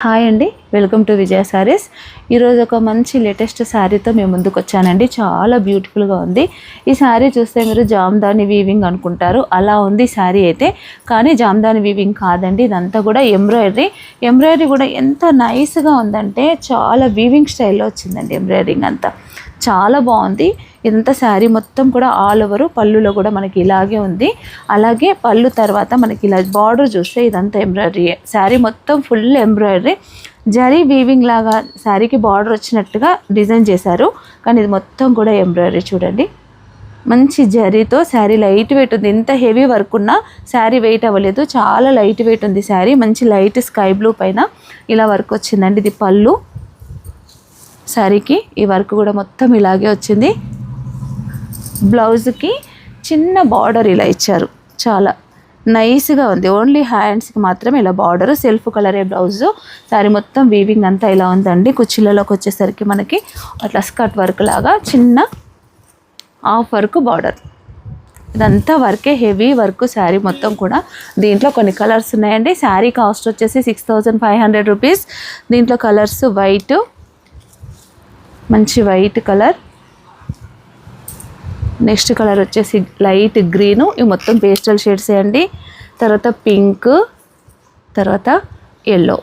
Hi అండి, welcome to విజయ సారీస్. ఈరోజు ఒక మంచి లేటెస్ట్ శారీతో మేము ముందుకు వచ్చానండి. చాలా బ్యూటిఫుల్గా ఉంది. ఈ శారీ చూస్తే మీరు జామ్దాని వీవింగ్ అనుకుంటారు, అలా ఉంది శారీ అయితే. కానీ జామ్దాని వీవింగ్ కాదండి, ఇదంతా కూడా ఎంబ్రాయిడరీ కూడా ఎంత నైస్గా ఉందంటే చాలా వీవింగ్ స్టైల్లో వచ్చిందండి. ఎంబ్రాయిడరింగ్ అంతా చాలా బాగుంది. ఇదంతా శారీ మొత్తం కూడా ఆల్ ఓవర్, పళ్ళులో కూడా మనకి ఇలాగే ఉంది. అలాగే పళ్ళు తర్వాత మనకి ఇలా బార్డర్ చూస్తే ఇదంతా ఎంబ్రాయిడరీ, శారీ మొత్తం ఫుల్ ఎంబ్రాయిడరీ, జరీ వీవింగ్ లాగా శారీకి బార్డర్ వచ్చినట్టుగా డిజైన్ చేశారు. కానీ ఇది మొత్తం కూడా ఎంబ్రాయిడరీ చూడండి. మంచి జరీతో శారీ లైట్ వెయిట్ ఉంది. ఎంత హెవీ వర్క్ ఉన్నా శారీ వెయిట్ అవ్వలేదు, చాలా లైట్ వెయిట్ ఉంది శారీ. మంచి లైట్ స్కై బ్లూ పైన ఇలా వర్క్ వచ్చిందండి. ఇది పళ్ళు, శారీకి ఈ వర్క్ కూడా మొత్తం ఇలాగే వచ్చింది. బ్లౌజ్కి చిన్న బార్డర్ ఇలా ఇచ్చారు, చాలా నైస్గా ఉంది. ఓన్లీ హ్యాండ్స్కి మాత్రమే ఇలా బార్డర్, సెల్ఫ్ కలరే బ్లౌజు. శారీ మొత్తం వీవింగ్ అంతా ఇలా ఉందండి. కుచ్చిళ్ళలోకి వచ్చేసరికి మనకి అట్లా స్కర్ట్ వర్క్ లాగా చిన్న హాఫ్ వర్క్ బార్డర్, ఇదంతా వర్కే, హెవీ వర్క్ శారీ మొత్తం కూడా. దీంట్లో కొన్ని కలర్స్ ఉన్నాయండి. శారీ కాస్ట్ వచ్చేసి 6500 రూపీస్. దీంట్లో కలర్స్ వైట్, మంచి వైట్ కలర్, నెక్స్ట్ కలర్ వచ్చేసి లైట్ గ్రీను, ఇవి మొత్తం పేస్టల్ షేడ్స్ అండి. తర్వాత పింక్, తర్వాత ఎల్లో.